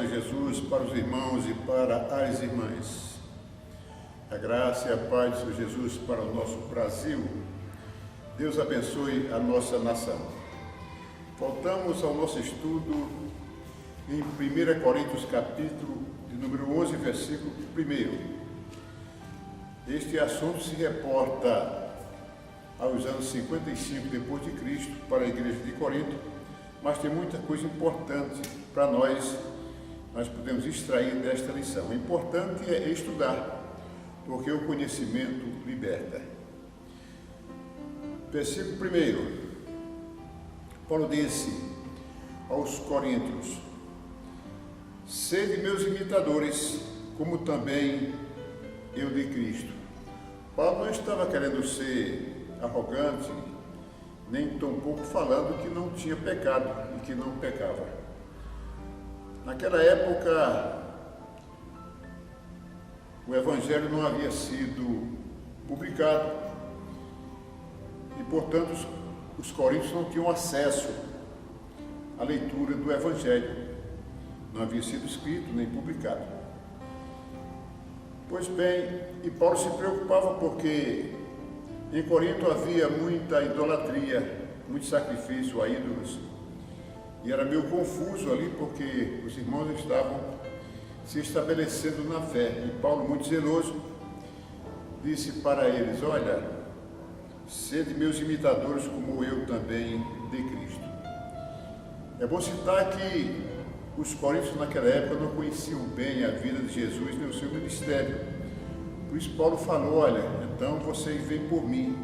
Senhor Jesus, para os irmãos e para as irmãs. A graça e a paz do Senhor Jesus para o nosso Brasil. Deus abençoe a nossa nação. Voltamos ao nosso estudo em 1 Coríntios, capítulo de número 11, versículo 1. Este assunto se reporta aos anos 55 depois de Cristo para a igreja de Corinto, mas tem muita coisa importante para nós podemos extrair desta lição. O importante é estudar, porque o conhecimento liberta. Versículo 1. Paulo disse aos coríntios: sede meus imitadores, como também eu de Cristo. Paulo não estava querendo ser arrogante, nem tampouco falando que não tinha pecado e que não pecava. Naquela época, o Evangelho não havia sido publicado e, portanto, os coríntios não tinham acesso à leitura do Evangelho. Não havia sido escrito nem publicado. Pois bem, e Paulo se preocupava porque em Corinto havia muita idolatria, muito sacrifício a ídolos. E era meio confuso ali porque os irmãos estavam se estabelecendo na fé. E Paulo, muito zeloso, disse para eles: olha, sede meus imitadores como eu também de Cristo. É bom citar que os coríntios naquela época não conheciam bem a vida de Jesus nem o seu ministério. Por isso Paulo falou: olha, então vocês vêm por mim,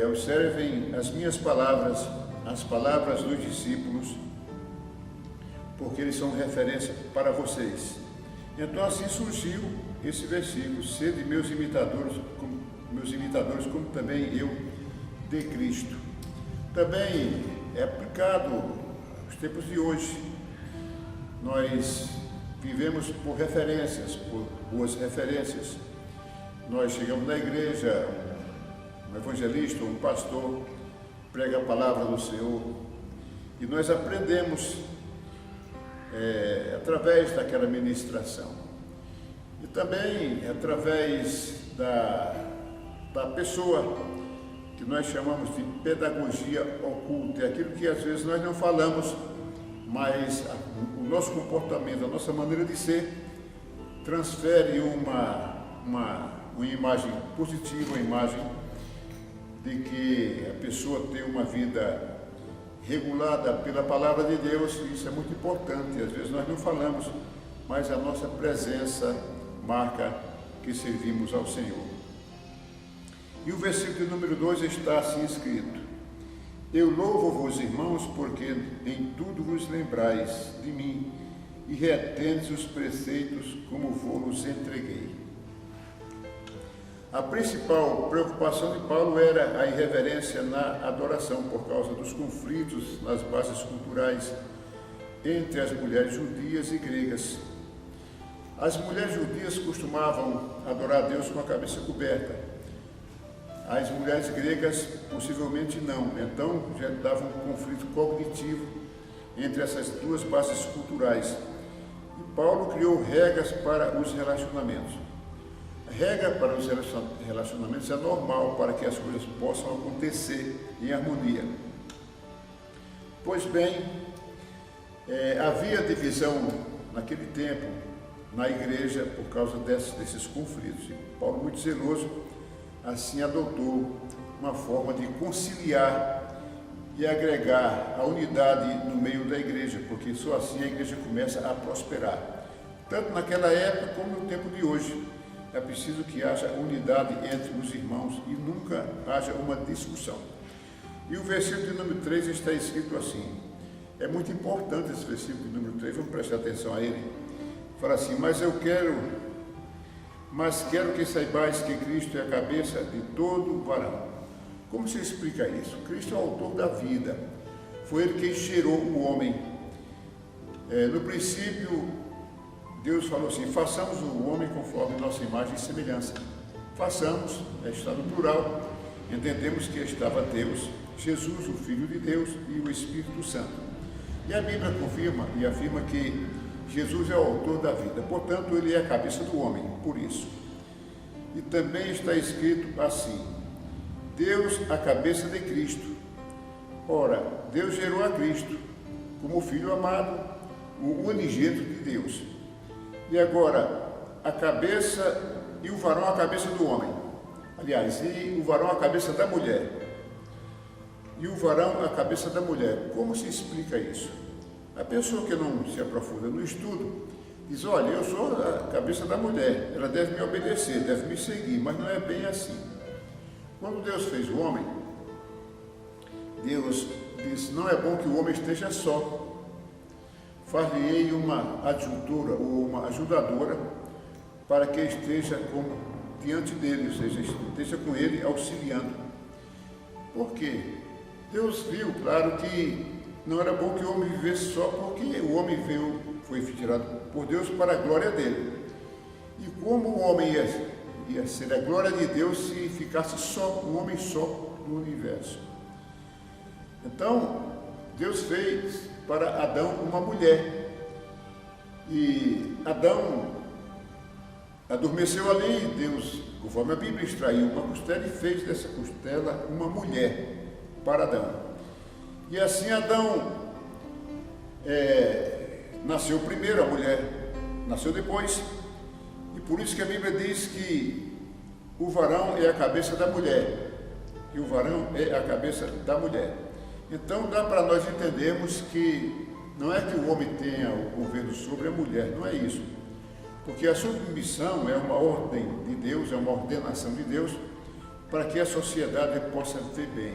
observem as minhas palavras, as palavras dos discípulos, porque eles são referência para vocês. Então assim surgiu esse versículo: sede meus imitadores como também eu de Cristo. Também é aplicado aos tempos de hoje. Nós vivemos por referências, por boas referências. Nós chegamos na igreja, um evangelista, um pastor prega a palavra do Senhor e nós aprendemos através daquela ministração e também através da pessoa que nós chamamos de pedagogia oculta. É aquilo que às vezes nós não falamos, mas o nosso comportamento, a nossa maneira de ser transfere uma imagem positiva, uma imagem de que a pessoa tem uma vida regulada pela palavra de Deus, e isso é muito importante. Às vezes nós não falamos, mas a nossa presença marca que servimos ao Senhor. E o versículo número 2 está assim escrito: eu louvo-vos, irmãos, porque em tudo vos lembrais de mim e retendes os preceitos como vos entreguei. A principal preocupação de Paulo era a irreverência na adoração, por causa dos conflitos nas bases culturais entre as mulheres judias e gregas. As mulheres judias costumavam adorar a Deus com a cabeça coberta. As mulheres gregas possivelmente não. Então já dava um conflito cognitivo entre essas duas bases culturais. E Paulo criou regras para os relacionamentos. A regra para os relacionamentos é normal para que as coisas possam acontecer em harmonia. Pois bem, havia divisão naquele tempo na igreja por causa desses conflitos. E Paulo, muito zeloso, assim adotou uma forma de conciliar e agregar a unidade no meio da igreja, porque só assim a igreja começa a prosperar. Tanto naquela época como no tempo de hoje, é preciso que haja unidade entre os irmãos e nunca haja uma discussão. E o versículo de número 3 está escrito assim. É muito importante esse versículo de número 3, vamos prestar atenção a ele. Fala assim: mas quero que saibais que Cristo é a cabeça de todo varão. Como se explica isso? Cristo é o autor da vida. Foi Ele quem gerou o homem. No princípio, Deus falou assim: façamos o homem conforme nossa imagem e semelhança. Façamos, está no plural. Entendemos que estava Deus, Jesus, o Filho de Deus, e o Espírito Santo. E a Bíblia confirma e afirma que Jesus é o autor da vida, portanto, ele é a cabeça do homem, por isso. E também está escrito assim: Deus, a cabeça de Cristo. Ora, Deus gerou a Cristo como Filho amado, o unigênito de Deus. E agora, a cabeça e o varão a cabeça do homem. Aliás, e o varão a cabeça da mulher. E o varão a cabeça da mulher. Como se explica isso? A pessoa que não se aprofunda no estudo diz: olha, eu sou a cabeça da mulher, ela deve me obedecer, deve me seguir, mas não é bem assim. Quando Deus fez o homem, Deus disse: não é bom que o homem esteja só. Far-lhe-ei uma adjutora ou uma ajudadora para que esteja diante dele, ou seja, esteja com ele auxiliando. Por quê? Deus viu, claro, que não era bom que o homem vivesse só, porque o homem foi tirado por Deus para a glória dele. E como o homem ia ser a glória de Deus se ficasse só, um homem só no universo? Então, Deus fez para Adão uma mulher. E Adão adormeceu ali, Deus, conforme a Bíblia, extraiu uma costela e fez dessa costela uma mulher para Adão. E assim Adão nasceu primeiro, a mulher nasceu depois. E por isso que a Bíblia diz que o varão é a cabeça da mulher. E o varão é a cabeça da mulher. Então dá para nós entendermos que não é que o homem tenha o governo sobre a mulher, não é isso. Porque a submissão é uma ordem de Deus, é uma ordenação de Deus para que a sociedade possa viver bem.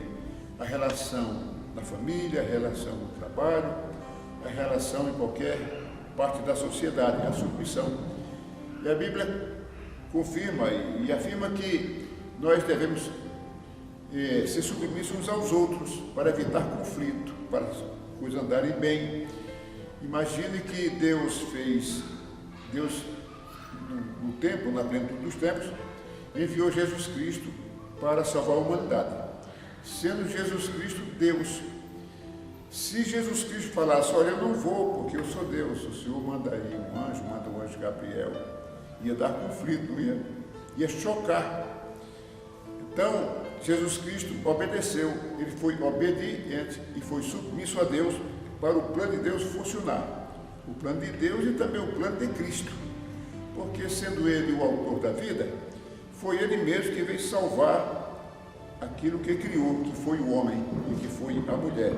A relação na família, a relação no trabalho, a relação em qualquer parte da sociedade, a submissão. E a Bíblia confirma e afirma que nós devemos ser submissos uns aos outros para evitar conflito, para as coisas andarem bem. Imagine que Deus no tempo, na plenitude dos tempos, enviou Jesus Cristo para salvar a humanidade. Sendo Jesus Cristo Deus, se Jesus Cristo falasse: olha, eu não vou porque eu sou Deus, o Senhor manda aí um anjo, manda o anjo Gabriel, ia dar conflito, ia chocar. Então, Jesus Cristo obedeceu, ele foi obediente e foi submisso a Deus para o plano de Deus funcionar. O plano de Deus e também o plano de Cristo. Porque sendo ele o autor da vida, foi ele mesmo que veio salvar aquilo que criou, que foi o homem e que foi a mulher.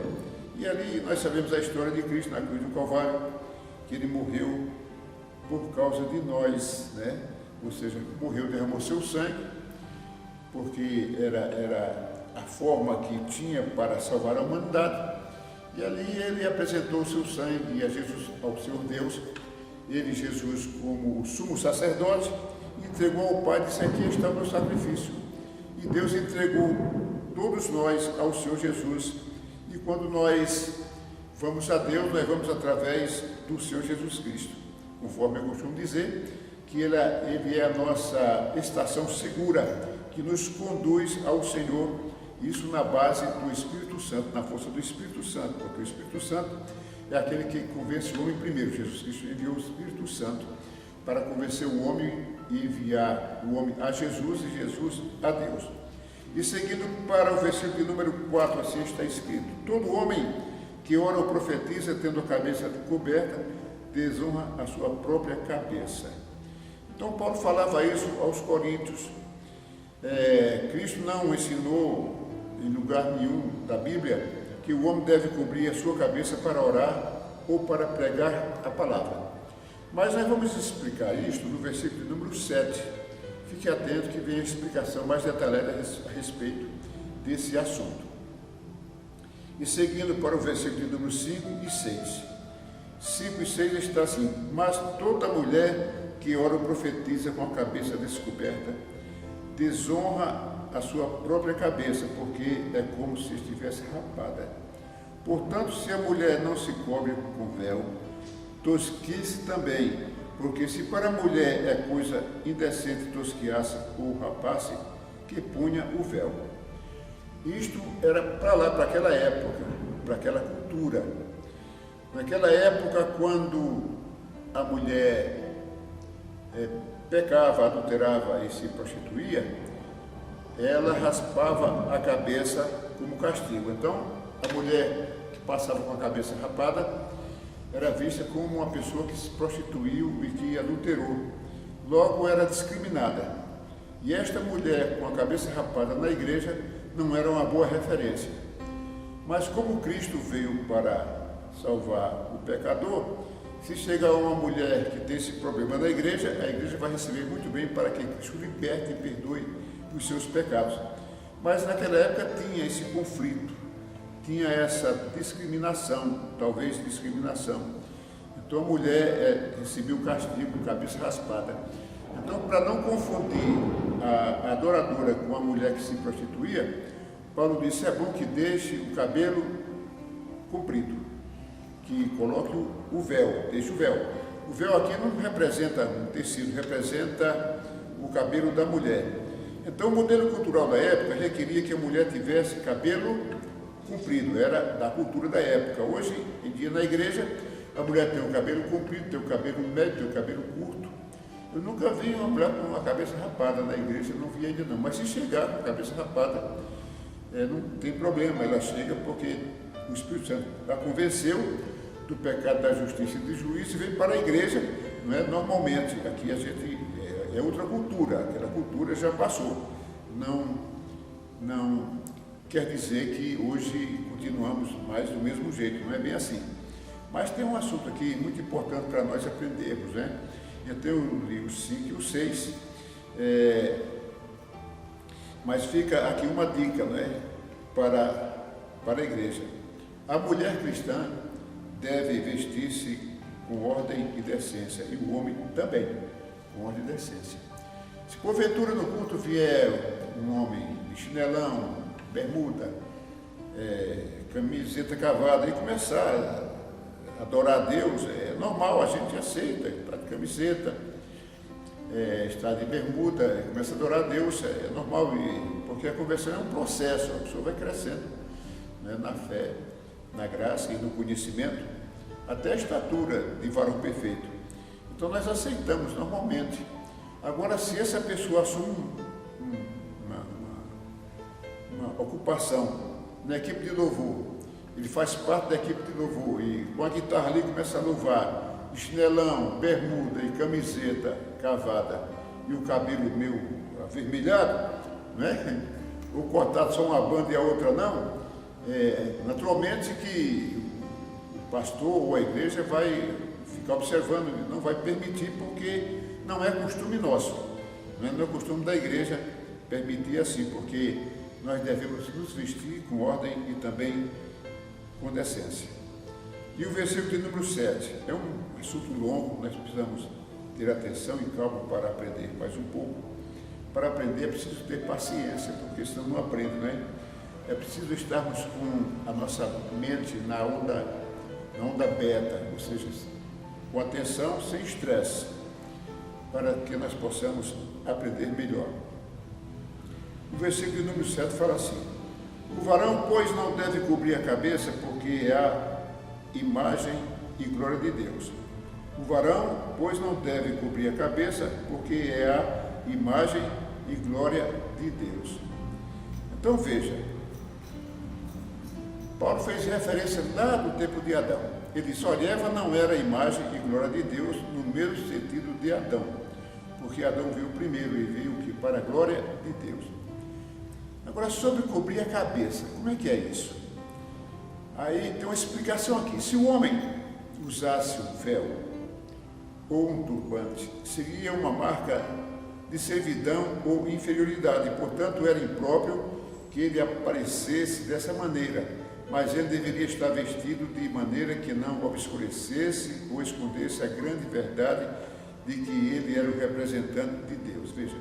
E ali nós sabemos a história de Cristo na cruz do Calvário, que ele morreu por causa de nós, né? Ou seja, morreu, derramou seu sangue, porque era a forma que tinha para salvar a humanidade. E ali ele apresentou o seu sangue a Jesus, ao Senhor Deus. Ele, Jesus, como o sumo sacerdote, entregou ao Pai e disse: aqui está o meu sacrifício. E Deus entregou todos nós ao Senhor Jesus. E quando nós vamos a Deus, nós vamos através do Senhor Jesus Cristo. Conforme eu costumo dizer, que ele é a nossa estação segura, que nos conduz ao Senhor. Isso na base do Espírito Santo, na força do Espírito Santo, porque o Espírito Santo é aquele que convence o homem primeiro. Jesus Cristo enviou o Espírito Santo para convencer o homem e enviar o homem a Jesus e Jesus a Deus. E seguindo para o versículo de número 4, assim está escrito: todo homem que ora ou profetiza tendo a cabeça coberta, desonra a sua própria cabeça. Então Paulo falava isso aos coríntios. Cristo não ensinou em lugar nenhum da Bíblia que o homem deve cobrir a sua cabeça para orar ou para pregar a palavra. Mas nós vamos explicar isto no versículo número 7. Fique atento que vem a explicação mais detalhada a respeito desse assunto. E seguindo para o versículo número 5 e 6. 5 e 6 está assim: mas toda mulher que ora ou profetiza com a cabeça descoberta, desonra a sua própria cabeça, porque é como se estivesse rapada. Portanto, se a mulher não se cobre com véu, tosquice também, porque se para a mulher é coisa indecente tosquiar-se ou rapar-se, que punha o véu. Isto era para lá, para aquela época, para aquela cultura. Naquela época, quando a mulher pecava, adulterava e se prostituía, ela raspava a cabeça como castigo. Então, a mulher que passava com a cabeça rapada era vista como uma pessoa que se prostituiu e que adulterou. Logo, era discriminada. E esta mulher com a cabeça rapada na igreja não era uma boa referência. Mas como Cristo veio para salvar o pecador, se chega uma mulher que tem esse problema na igreja, a igreja vai receber muito bem para que Cristo liberte e perdoe os seus pecados. Mas naquela época tinha esse conflito, tinha essa discriminação, talvez discriminação. Então a mulher recebia o castigo, cabeça raspada. Então, para não confundir a adoradora com a mulher que se prostituía, Paulo disse: é bom que deixe o cabelo comprido, que coloque o véu, deixe o véu. O véu aqui não representa um tecido, representa o cabelo da mulher. Então, o modelo cultural da época requeria que a mulher tivesse cabelo comprido, era da cultura da época. Hoje em dia, na igreja, a mulher tem o cabelo comprido, tem o cabelo médio, tem o cabelo curto. Eu nunca vi uma mulher com a cabeça rapada na igreja, não vi ainda não. Mas se chegar com a cabeça rapada, não tem problema, ela chega porque o Espírito Santo a convenceu do pecado, da justiça e do juízo e veio para a igreja. Não é? Normalmente, aqui a gente é outra cultura, aquela cultura já passou. Não quer dizer que hoje continuamos mais do mesmo jeito, não é bem assim. Mas tem um assunto aqui muito importante para nós aprendermos, né? Eu tenho o 5 e o 6, mas fica aqui uma dica, né, para a igreja. A mulher cristã deve vestir-se com ordem e decência, e o homem também, com ordem e decência. Se porventura no culto vier um homem de chinelão, bermuda, camiseta cavada, e começar a adorar a Deus, é normal, a gente aceita, está de camiseta, está de bermuda, começa a adorar a Deus, é normal, porque a conversão é um processo, a pessoa vai crescendo, né, na fé, na graça e no conhecimento, até a estatura de varão perfeito. Então nós aceitamos normalmente. Agora, se essa pessoa assume uma ocupação na equipe de louvor, ele faz parte da equipe de louvor e com a guitarra ali começa a louvar, de chinelão, bermuda e camiseta cavada e o cabelo meio avermelhado, né? Ou cortado só uma banda e a outra não, naturalmente que o pastor ou a igreja vai ficar observando, não vai permitir, porque não é costume nosso, não é costume da igreja permitir assim, porque nós devemos nos vestir com ordem e também com decência. E o versículo de número 7 é um assunto longo, nós precisamos ter atenção e calma para aprender mais um pouco. Para aprender é preciso ter paciência, porque senão não aprende, né? É preciso estarmos com a nossa mente na onda beta, ou seja, com atenção, sem estresse, para que nós possamos aprender melhor. O versículo número 7 fala assim: o varão, pois, não deve cobrir a cabeça, porque é a imagem e glória de Deus. O varão, pois, não deve cobrir a cabeça, porque é a imagem e glória de Deus. Então veja, Paulo fez referência lá do tempo de Adão. Ele disse: olha, Eva não era a imagem e glória de Deus no mesmo sentido de Adão, porque Adão veio primeiro e veio que para a glória de Deus. Agora, sobre cobrir a cabeça, como é que é isso? Aí tem uma explicação aqui. Se o homem usasse um véu ou um turbante, seria uma marca de servidão ou inferioridade, portanto era impróprio que ele aparecesse dessa maneira, mas ele deveria estar vestido de maneira que não obscurecesse ou escondesse a grande verdade de que ele era o representante de Deus. Veja,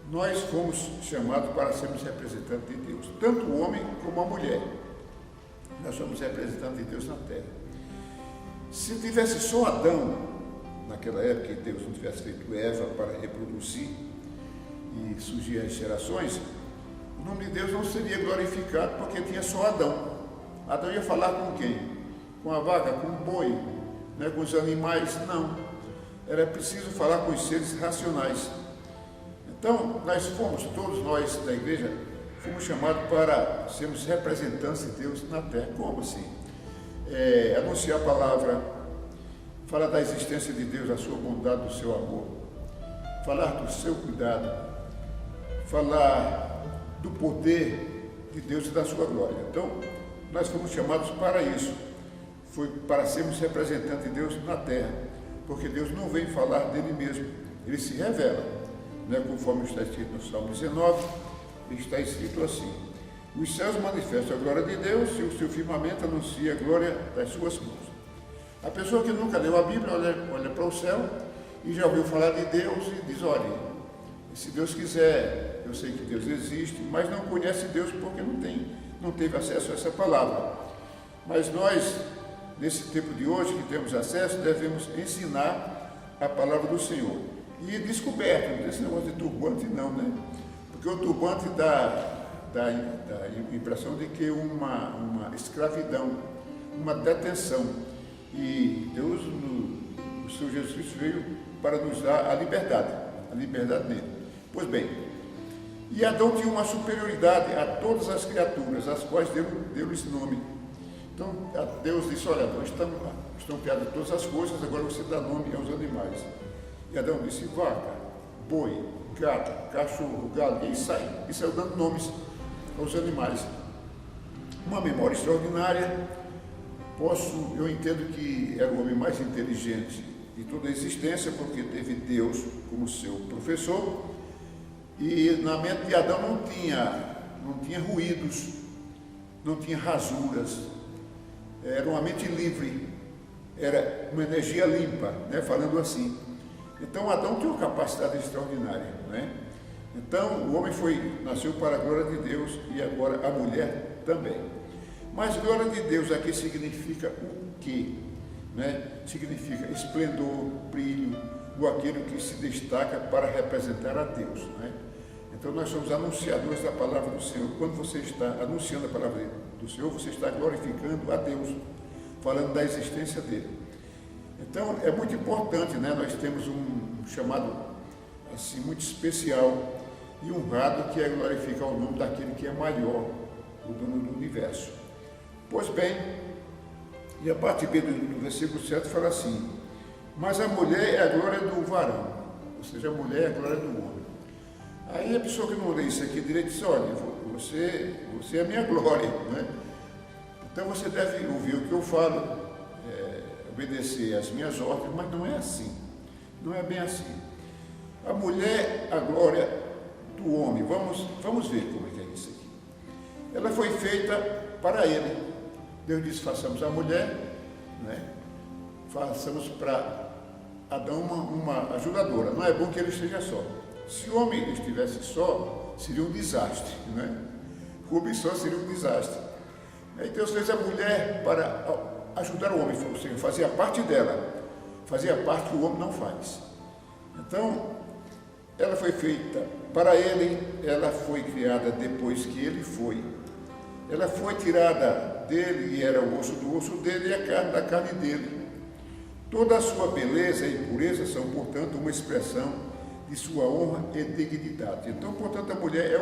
nós fomos chamados para sermos representantes de Deus, tanto o homem como a mulher. Nós somos representantes de Deus na terra. Se tivesse só Adão, naquela época, que Deus não tivesse feito Eva para reproduzir e surgir as gerações, o nome de Deus não seria glorificado, porque tinha só Adão. Adão ia falar com quem? com a vaca, com o boi, né, com os animais, não. Era preciso falar com os seres racionais. Então, todos nós da igreja, fomos chamados para sermos representantes de Deus na terra. Como assim? Anunciar a palavra, falar da existência de Deus, da sua bondade, do seu amor, falar do seu cuidado, falar do poder de Deus e da sua glória. Então, nós fomos chamados para isso, foi para sermos representantes de Deus na terra, porque Deus não vem falar dele mesmo, ele se revela, né? Conforme está escrito no Salmo 19, está escrito assim: os céus manifestam a glória de Deus e o seu firmamento anuncia a glória das suas mãos. A pessoa que nunca leu a Bíblia olha para o céu e já ouviu falar de Deus e diz: olha, se Deus quiser, eu sei que Deus existe, mas não conhece Deus porque não teve acesso a essa palavra. Mas nós, nesse tempo de hoje que temos acesso, devemos ensinar a palavra do Senhor. E descoberto, não tem esse negócio de turbante não, né? Porque o turbante dá a impressão de que uma escravidão, uma detenção. E Deus, o Senhor Jesus Cristo, veio para nos dar a liberdade nele. Pois bem, e Adão tinha uma superioridade a todas as criaturas, às quais deu-lhes nome. Então, Deus disse: olha, Adão, estão criadas todas as coisas, agora você dá nome aos animais. E Adão disse: vaca, boi, gato, cachorro, galo, e saiu dando nomes aos animais. Uma memória extraordinária. Eu entendo que era o homem mais inteligente de toda a existência, porque teve Deus como seu professor, e na mente de Adão não tinha ruídos, não tinha rasuras, era uma mente livre, era uma energia limpa, né, falando assim. Então Adão tinha uma capacidade extraordinária, né? Então o homem nasceu para a glória de Deus e agora a mulher também. Mas glória de Deus aqui significa o quê? Né? Significa esplendor, brilho, ou aquele que se destaca para representar a Deus. Né? Então nós somos anunciadores da palavra do Senhor. Quando você está anunciando a palavra do Senhor, você está glorificando a Deus, falando da existência dele. Então é muito importante, né? Nós temos um chamado assim, muito especial e honrado, que é glorificar o nome daquele que é maior, o dono do universo. Pois bem, e a parte B do versículo 7 fala assim: mas a mulher é a glória do varão, ou seja, a mulher é a glória do homem. Aí a pessoa que não lê isso aqui direito diz: olha, você é a minha glória, né? Então você deve ouvir o que eu falo, obedecer às minhas ordens, mas não é assim, não é bem assim. A mulher, a glória do homem, vamos ver como é que é isso aqui. Ela foi feita para ele. Deus disse: façamos a mulher, né? Façamos para Adão uma ajudadora. Não é bom que ele esteja só. Se o homem estivesse só, seria um desastre, né? O homem só seria um desastre. Aí Deus fez a mulher para ajudar o homem, ou seja, fazia parte dela, fazia parte que o homem não faz. Então, ela foi feita para ele, ela foi criada depois que ele foi. Ela foi tirada dele e era o osso do osso dele e a carne da carne dele. Toda a sua beleza e pureza são, portanto, uma expressão de sua honra e dignidade. Então, portanto, a mulher é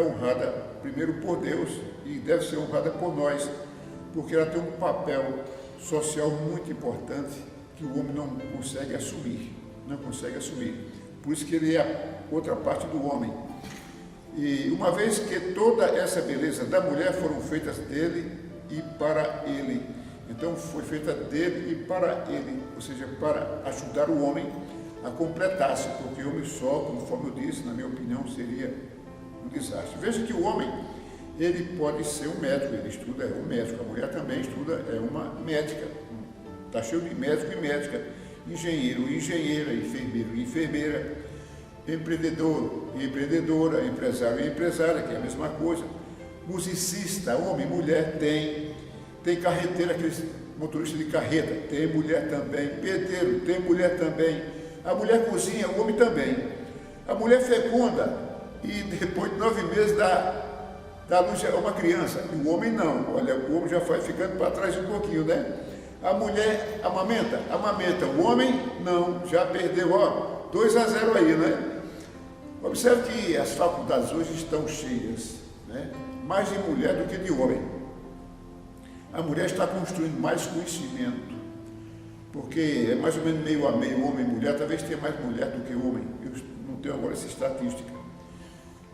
honrada primeiro por Deus e deve ser honrada por nós, porque ela tem um papel social muito importante que o homem não consegue assumir, Por isso que ele é a outra parte do homem. E uma vez que toda essa beleza da mulher foram feitas dele e para ele, então foi feita dele e para ele, ou seja, para ajudar o homem a completar-se, porque o homem só, conforme eu disse, na minha opinião, seria um desastre. Veja que o homem, ele pode ser um médico, ele estuda, é um médico, a mulher também estuda, é uma médica, está cheio de médico e médica, engenheiro e engenheira, enfermeiro e enfermeira, empreendedor e empreendedora, empresário e empresária, que é a mesma coisa, musicista, homem, mulher, tem carreteira, aqueles motoristas de carreta, tem mulher também, pedreiro, tem mulher também, a mulher cozinha, o homem também, a mulher fecunda e depois de 9 meses dá dá luz a uma criança, e o homem não. Olha, o homem já vai ficando para trás um pouquinho, né? A mulher amamenta, o homem não, já perdeu, ó, 2-0 aí, né? Observe que as faculdades hoje estão cheias, né? Mais de mulher do que de homem. A mulher está construindo mais conhecimento, porque é mais ou menos meio a meio homem e mulher, talvez tenha mais mulher do que homem, eu não tenho agora essa estatística.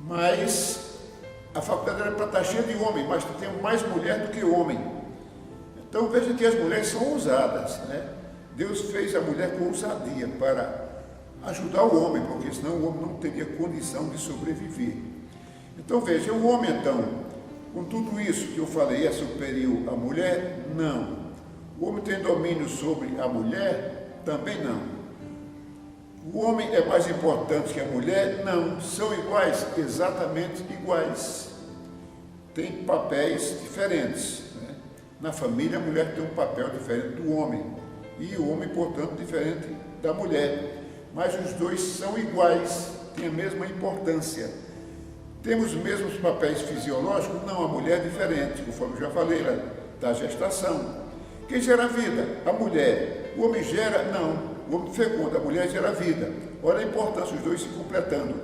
Mas a faculdade era para estar cheia de homem, mas tem mais mulher do que homem. Então veja que as mulheres são ousadas, né? Deus fez a mulher com ousadia para ajudar o homem, porque senão o homem não teria condição de sobreviver. Então veja, o homem então, com tudo isso que eu falei, é superior à mulher? Não. O homem tem domínio sobre a mulher? Também não. O homem é mais importante que a mulher? Não. São iguais? Exatamente iguais. Tem papéis diferentes, né? Na família, a mulher tem um papel diferente do homem, e o homem, portanto, diferente da mulher. Mas os dois são iguais, têm a mesma importância. Temos os mesmos papéis fisiológicos? Não, a mulher é diferente, conforme eu já falei, da gestação. Quem gera a vida? A mulher. O homem gera? Não. O homem fecunda, a mulher gera a vida. Olha a importância, os dois se completando.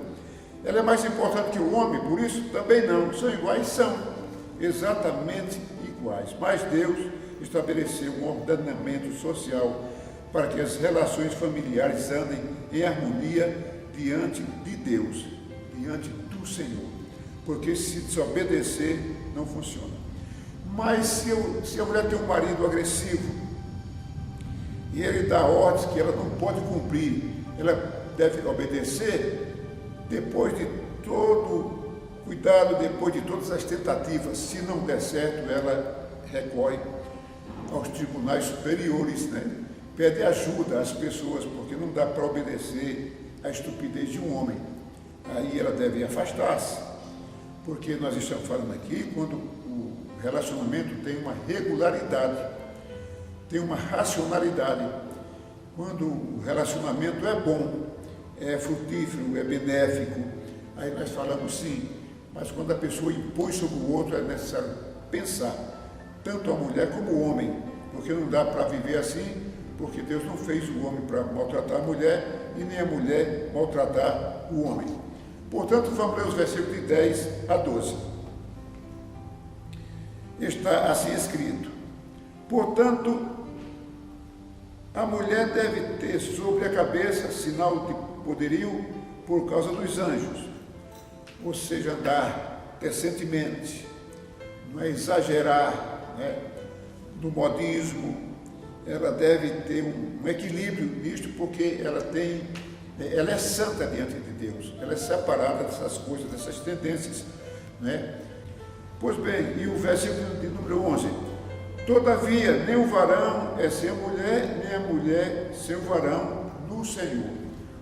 Ela é mais importante que o homem, por isso também não. São iguais? São. Exatamente iguais. Mas Deus estabeleceu um ordenamento social para que as relações familiares andem em harmonia diante de Deus, diante do Senhor. Porque se desobedecer, não funciona. Mas se a mulher tem um marido agressivo e ele dá ordens que ela não pode cumprir, ela deve obedecer, depois de todo cuidado, depois de todas as tentativas, se não der certo, ela recorre aos tribunais superiores, né? Pede ajuda às pessoas, porque não dá para obedecer à estupidez de um homem. Aí ela deve afastar-se, porque nós estamos falando aqui quando o relacionamento tem uma regularidade, tem uma racionalidade. Quando o relacionamento é bom, é frutífero, é benéfico, aí nós falamos sim. Mas quando a pessoa impõe sobre o outro, é necessário pensar, tanto a mulher como o homem, porque não dá para viver assim, porque Deus não fez o homem para maltratar a mulher e nem a mulher maltratar o homem. Portanto, vamos ler os versículos de 10 a 12. Está assim escrito: portanto, a mulher deve ter sobre a cabeça sinal de poderio por causa dos anjos, ou seja, andar decentemente, não é exagerar, né, no modismo. Ela deve ter um equilíbrio nisto, porque ela é santa diante de Deus, ela é separada dessas coisas, dessas tendências, né? Pois bem, e o versículo de número 11: todavia, nem o varão é sem a mulher, nem a mulher sem o varão no Senhor.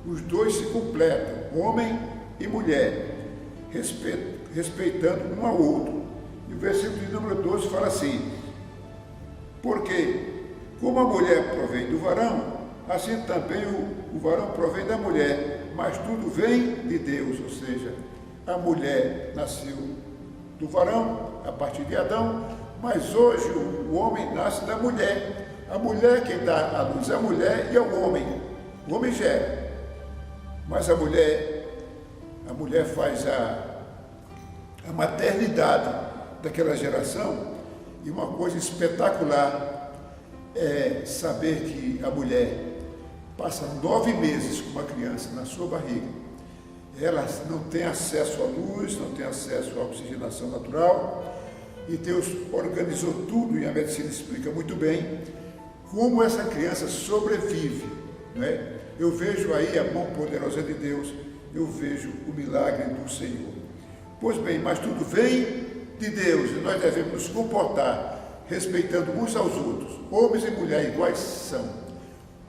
Os dois se completam, homem e mulher, respeitando um ao outro. E o versículo de número 12 fala assim: porque como a mulher provém do varão, assim também o varão provém da mulher, mas tudo vem de Deus, ou seja, a mulher nasceu do varão, a partir de Adão, mas hoje o homem nasce da mulher. A mulher quem dá a luz é a mulher e é o homem. O homem gera, mas a mulher faz a maternidade daquela geração. E uma coisa espetacular é saber que a mulher passa 9 meses com uma criança na sua barriga. Ela não tem acesso à luz, não tem acesso à oxigenação natural, e Deus organizou tudo, e a medicina explica muito bem como essa criança sobrevive, não é? Eu vejo aí a mão poderosa de Deus, eu vejo o milagre do Senhor. Pois bem, mas tudo vem de Deus, e nós devemos nos comportar respeitando uns aos outros. Homens e mulheres iguais são,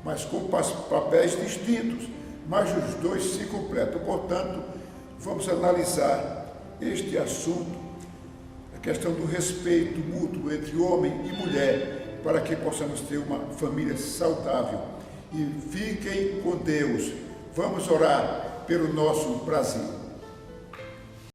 mas com papéis distintos, mas os dois se completam. Portanto, vamos analisar este assunto, a questão do respeito mútuo entre homem e mulher, para que possamos ter uma família saudável. E fiquem com Deus. Vamos orar pelo nosso Brasil.